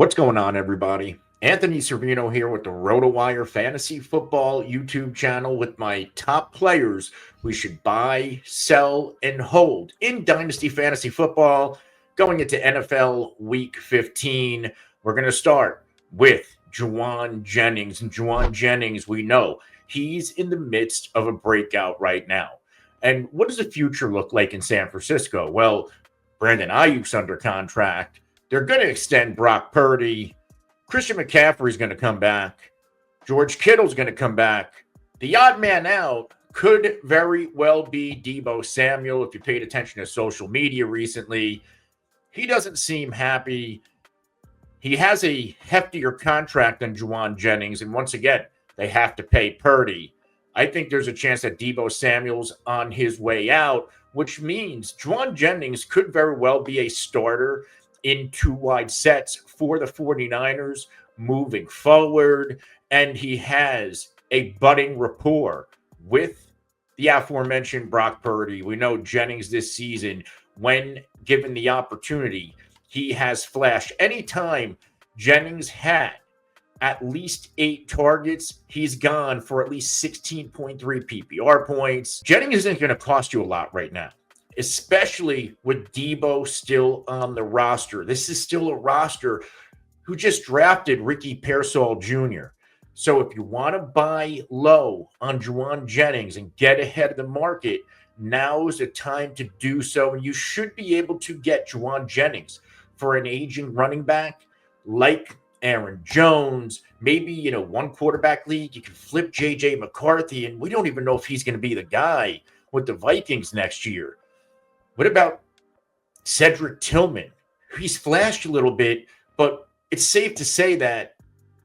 What's going on, everybody? Anthony Cervino here with the RotoWire Fantasy Football YouTube channel with my top players we should buy, sell, and hold in Dynasty Fantasy Football going into NFL Week 15. We're going to start with Jauan Jennings. And Jauan Jennings, we know he's in the midst of a breakout right now. And what does the future look like in San Francisco? Well, Brandon Ayuk's under contract. They're going to extend Brock Purdy. Christian McCaffery is going to come back. George Kittle's going to come back. The odd man out could very well be Deebo Samuel. If you paid attention to social media recently, he doesn't seem happy. He has a heftier contract than Jauan Jennings, and once again, they have to pay Purdy. I think there's a chance that Deebo Samuel's on his way out, which means Jauan Jennings could very well be a starter in two wide sets for the 49ers moving forward. And he has a budding rapport with the aforementioned Brock Purdy. We know Jennings this season, when given the opportunity, he has flashed. Anytime Jennings had at least 8 targets, he's gone for at least 16.3 PPR points. Jennings isn't going to cost you a lot right now, especially with Deebo still on the roster. This is still a roster who just drafted Ricky Pearsall Jr. So if you want to buy low on Jauan Jennings and get ahead of the market, now is the time to do so. And you should be able to get Jauan Jennings for an aging running back like Aaron Jones. Maybe, one quarterback league, you can flip J.J. McCarthy, and we don't even know if he's going to be the guy with the Vikings next year. What about Cedric Tillman? He's flashed a little bit, but it's safe to say that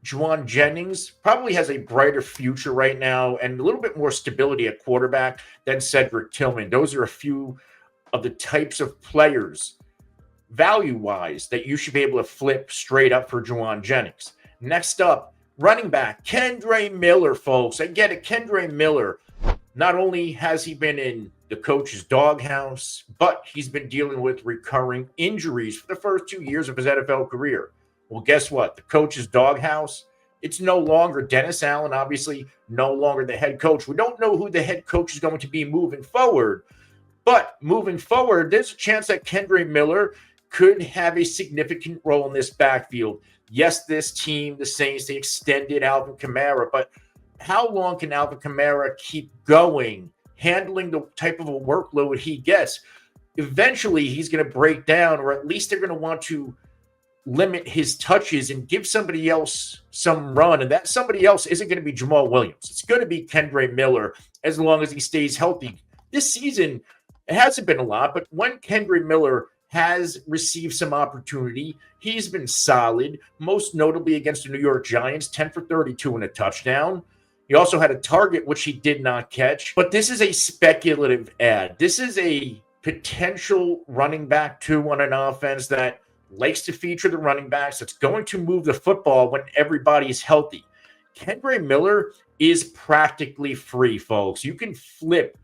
Jauan Jennings probably has a brighter future right now and a little bit more stability at quarterback than Cedric Tillman. Those are a few of the types of players, value-wise, that you should be able to flip straight up for Jauan Jennings. Next up, running back, Kendre Miller, folks. I get it, Kendre Miller. Not only has he been in the coach's doghouse, but he's been dealing with recurring injuries for the first 2 years of his NFL career. Well, guess what? The coach's doghouse, it's no longer Dennis Allen, obviously no longer the head coach. We don't know who the head coach is going to be moving forward, but moving forward, there's a chance that Kendre Miller could have a significant role in this backfield. Yes, this team, the Saints, they extended Alvin Kamara, but how long can Alvin Kamara keep going, handling the type of a workload he gets? Eventually, he's going to break down, or at least they're going to want to limit his touches and give somebody else some run. And that somebody else isn't going to be Jamal Williams. It's going to be Kendre Miller as long as he stays healthy. This season, it hasn't been a lot, but when Kendre Miller has received some opportunity, he's been solid, most notably against the New York Giants, 10 for 32 and a touchdown. He also had a target, which he did not catch. But this is a speculative ad. This is a potential running back two on an offense that likes to feature the running backs, that's going to move the football when everybody is healthy. Kendre Miller is practically free, folks. You can flip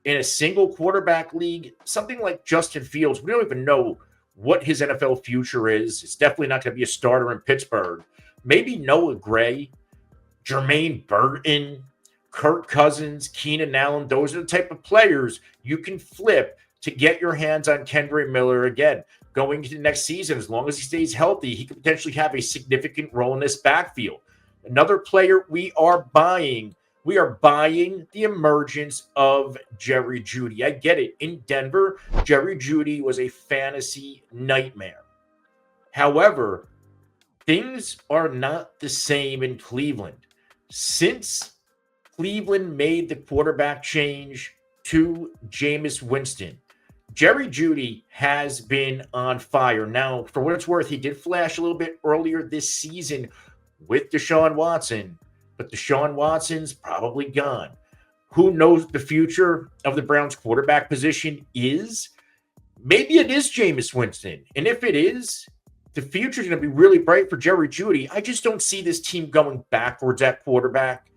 in a single quarterback league, something like Justin Fields. We don't even know what his NFL future is. It's definitely not going to be a starter in Pittsburgh. Maybe Noah Gray, Jermaine Burton, Kirk Cousins, Keenan Allen. Those are the type of players you can flip to get your hands on Kendre Miller. Again, going into next season, as long as he stays healthy, he could potentially have a significant role in this backfield. Another player we are buying the emergence of Jerry Judy. I get it. In Denver, Jerry Judy was a fantasy nightmare. However, things are not the same in Cleveland. Since Cleveland made the quarterback change to Jameis Winston, Jerry Judy has been on fire. Now, for what it's worth, he did flash a little bit earlier this season with Deshaun Watson, but Deshaun Watson's probably gone. Who knows what the future of the Browns quarterback position is? Maybe it is Jameis Winston. And if it is, the future is going to be really bright for Jerry Judy. I just don't see this team going backwards at quarterback.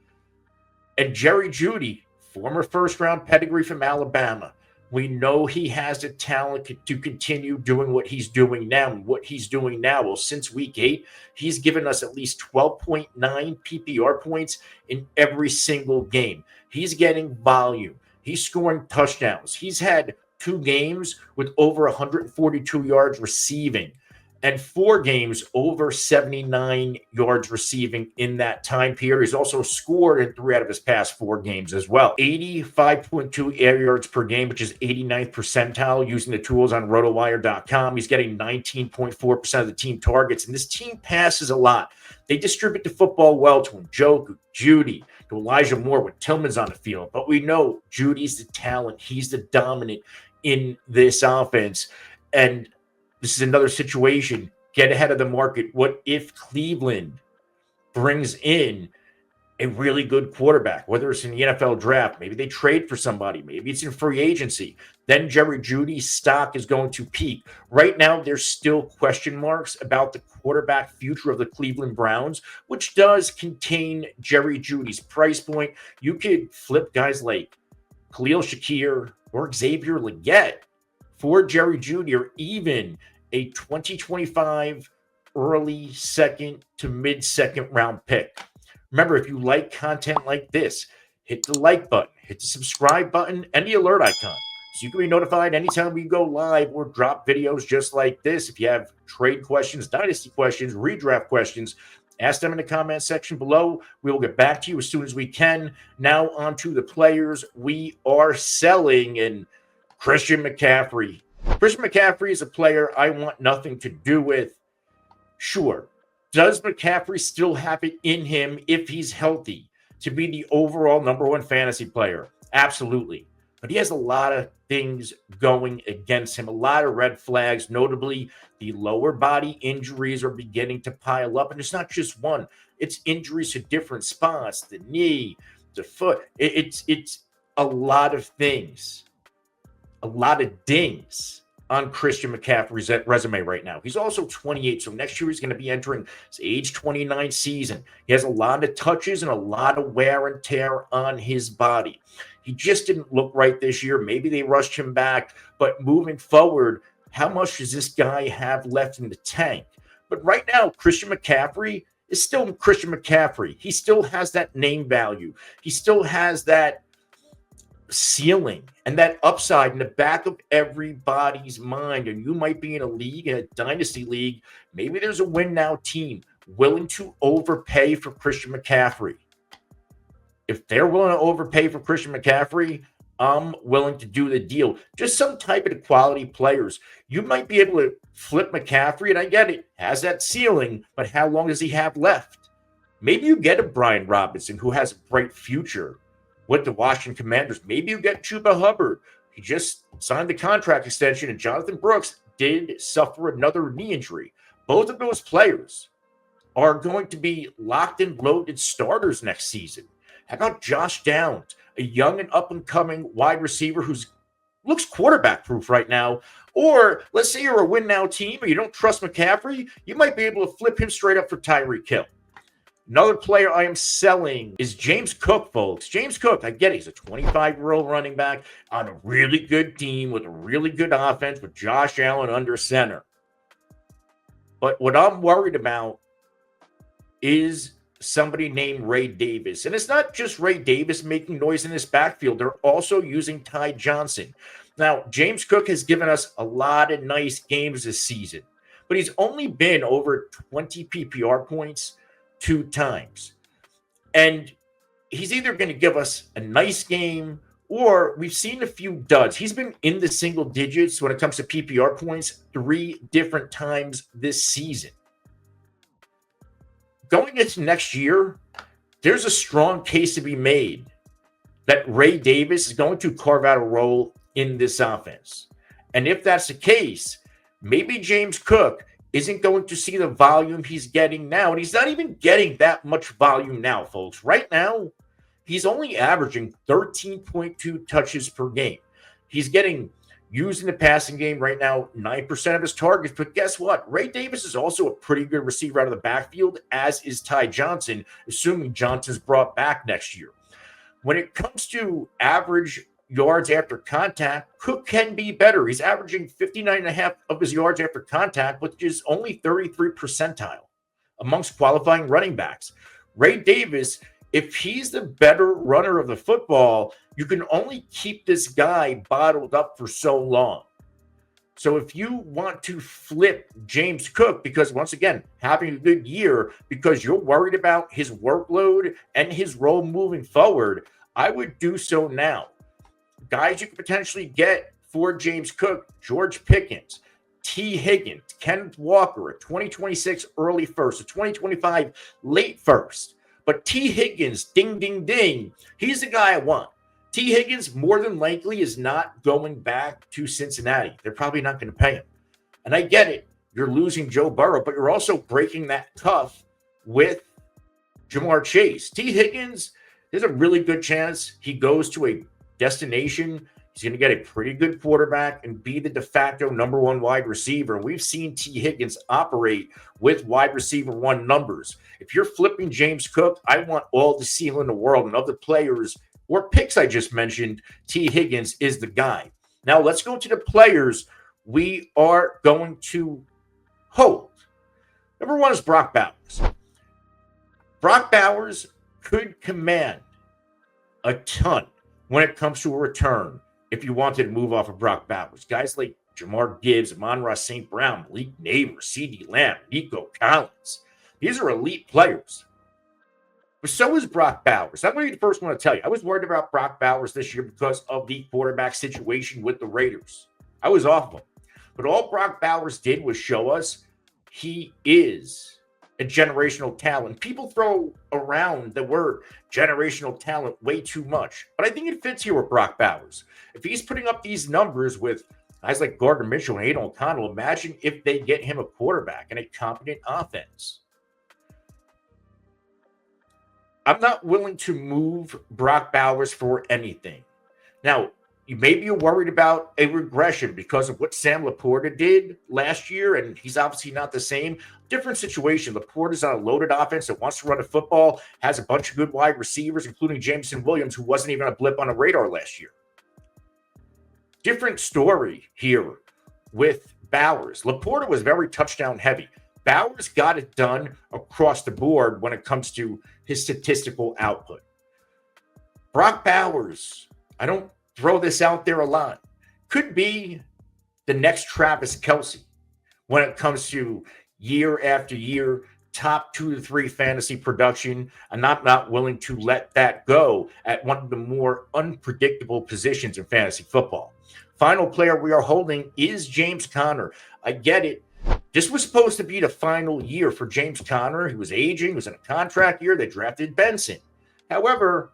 And Jerry Judy, former first-round pedigree from Alabama, We know he has the talent to continue doing what he's doing now. And what he's doing now, well, since week 8, he's given us at least 12.9 PPR points in every single game. He's getting volume. He's scoring touchdowns. He's had 2 games with over 142 yards receiving and 4 games over 79 yards receiving in that time period. He's also scored in 3 out of his past 4 games as well. 85.2 air yards per game, which is 89th percentile using the tools on RotoWire.com. He's getting 19.4% of the team targets, and this team passes a lot. They distribute the football well to Njoku, Juedy, to Elijah Moore when Tillman's on the field. But we know Judy's the talent. He's the dominant in this offense. And this is another situation. Get ahead of the market. What if Cleveland brings in a really good quarterback, whether it's in the NFL draft, maybe they trade for somebody, maybe it's in free agency, then Jerry Jeudy's stock is going to peak. Right now, there's still question marks about the quarterback future of the Cleveland Browns, which does contain Jerry Jeudy's price point. You could flip guys like Khalil Shakir or Xavier Legette for Jerry Jeudy, or even a 2025 early second to mid-second round pick. Remember, if you like content like this, hit the like button, hit the subscribe button, and the alert icon, so you can be notified anytime we go live or drop videos just like this. If you have trade questions, dynasty questions, redraft questions, ask them in the comment section below. We will get back to you as soon as we can. Now on to the players we are selling. And Christian McCaffrey. Christian McCaffrey is a player I want nothing to do with. Sure. Does McCaffrey still have it in him, if he's healthy, to be the overall #1 fantasy player? Absolutely. But he has a lot of things going against him, a lot of red flags. Notably, the lower body injuries are beginning to pile up. And it's not just one. It's injuries to different spots, the knee, the foot. It's a lot of things, a lot of dings on Christian McCaffrey's resume right now. He's also 28, so next year he's going to be entering his age 29 season. He has a lot of touches and a lot of wear and tear on his body. He just didn't look right this year. Maybe they rushed him back, but moving forward, how much does this guy have left in the tank? But right now, Christian McCaffrey is still Christian McCaffrey. He still has that name value. He still has that ceiling and that upside in the back of everybody's mind. And you might be in a league, in a dynasty league, maybe there's a win now team willing to overpay for Christian McCaffrey. If they're willing to overpay for Christian McCaffrey, I'm willing to do the deal. Just some type of quality players. You might be able to flip McCaffrey, and I get it, has that ceiling, but how long does he have left? Maybe you get a Brian Robinson who has a bright future with the Washington Commanders. Maybe you get Chuba Hubbard. He just signed the contract extension, and Jonathan Brooks did suffer another knee injury. Both of those players are going to be locked and loaded starters next season. How about Josh Downs, a young and up-and-coming wide receiver who looks quarterback-proof right now? Or let's say you're a win-now team and you don't trust McCaffrey, you might be able to flip him straight up for Tyreek Hill. Another player I am selling is James Cook, folks. James Cook, I get it. He's a 25-year-old running back on a really good team with a really good offense with Josh Allen under center. But what I'm worried about is somebody named Ray Davis. And it's not just Ray Davis making noise in this backfield. They're also using Ty Johnson. Now, James Cook has given us a lot of nice games this season, but he's only been over 20 PPR points 2 times. And he's either going to give us a nice game, or we've seen a few duds. He's been in the single digits when it comes to PPR points 3 different times this season. Going into next year, there's a strong case to be made that Ray Davis is going to carve out a role in this offense. And if that's the case, maybe James Cook isn't going to see the volume he's getting now. And he's not even getting that much volume now, folks. Right now, he's only averaging 13.2 touches per game. He's getting used in the passing game right now, 9% of his targets. But guess what? Ray Davis is also a pretty good receiver out of the backfield, as is Ty Johnson, assuming Johnson's brought back next year. When it comes to average yards after contact, Cook can be better. He's averaging 59.5 of his yards after contact, which is only 33 percentile amongst qualifying running backs. Ray Davis, if he's the better runner of the football, you can only keep this guy bottled up for so long. So if you want to flip James Cook, because once again, having a good year, because you're worried about his workload and his role moving forward, I would do so now. Guys you could potentially get for James Cook: George Pickens, T. Higgins, Kenneth Walker, a 2026 early first, a 2025 late first. But T. Higgins, ding, ding, ding, he's the guy I want. T. Higgins more than likely is not going back to Cincinnati. They're probably not going to pay him. And I get it. You're losing Joe Burrow, but you're also breaking that tough with Jamar Chase. T. Higgins, there's a really good chance he goes to a destination. He's going to get a pretty good quarterback and be the de facto number one wide receiver. And we've seen T. Higgins operate with wide receiver one numbers. If you're flipping James Cook, I want all the seal in the world. And of the players or picks I just mentioned, T. Higgins is the guy. Now let's go to the players we are going to hold. Number one is Brock Bowers. Brock Bowers could command a ton when it comes to a return if you wanted to move off of Brock Bowers. Guys like Jamar Gibbs, Amon-Ra St. Brown, Malik Neighbors, C.D. Lamb, Nico Collins. These are elite players. But so is Brock Bowers. I'm going to be the first one to tell you. I was worried about Brock Bowers this year because of the quarterback situation with the Raiders. I was off of him. But all Brock Bowers did was show us he is a generational talent. People throw around the word generational talent way too much. But I think it fits here with Brock Bowers. If he's putting up these numbers with guys like Gardner Mitchell and Aidan O'Connell, imagine if they get him a quarterback and a competent offense. I'm not willing to move Brock Bowers for anything. Now, you may be worried about a regression because of what Sam Laporta did last year, and he's obviously not the same. Different situation. Laporta's on a loaded offense that wants to run a football, has a bunch of good wide receivers, including Jameson Williams, who wasn't even a blip on the radar last year. Different story here with Bowers. Laporta was very touchdown heavy. Bowers got it done across the board when it comes to his statistical output. Brock Bowers, I don't throw this out there a lot, could be the next Travis Kelce when it comes to year after year, top 2 to 3 fantasy production. And I'm not willing to let that go at one of the more unpredictable positions in fantasy football. Final player we are holding is James Conner. I get it. This was supposed to be the final year for James Conner. He was aging. He was in a contract year. They drafted Benson. However,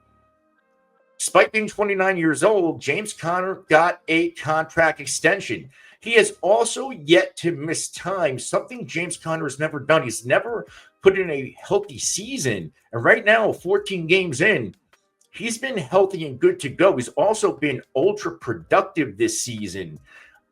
despite being 29 years old, James Conner got a contract extension. He has also yet to miss time, something James Conner has never done. He's never put in a healthy season. And right now, 14 games in, he's been healthy and good to go. He's also been ultra productive this season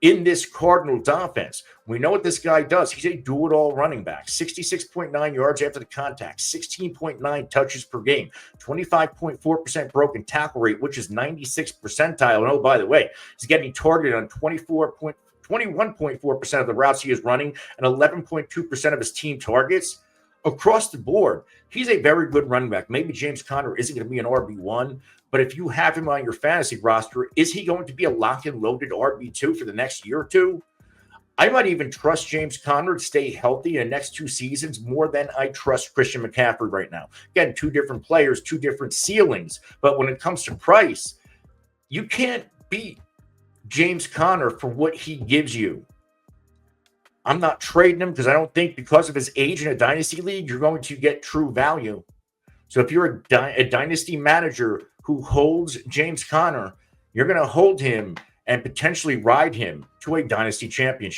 in this Cardinals offense. We know what this guy does. He's a do-it-all running back. 66.9 yards after the contact, 16.9 touches per game, 25.4% broken tackle rate, which is 96th percentile. And oh, by the way, he's getting targeted on 21.4% of the routes he is running and 11.2% of his team targets. Across the board, he's a very good running back. Maybe James Conner isn't going to be an RB1, but if you have him on your fantasy roster, is he going to be a lock and loaded RB2 for the next year or two? I might even trust James Conner to stay healthy in the next 2 seasons more than I trust Christian McCaffery right now. Again, 2 different players, 2 different ceilings. But when it comes to price, you can't beat James Conner for what he gives you. I'm not trading him because I don't think because of his age in a dynasty league, you're going to get true value. So if you're a dynasty manager who holds James Conner, you're going to hold him and potentially ride him to a dynasty championship.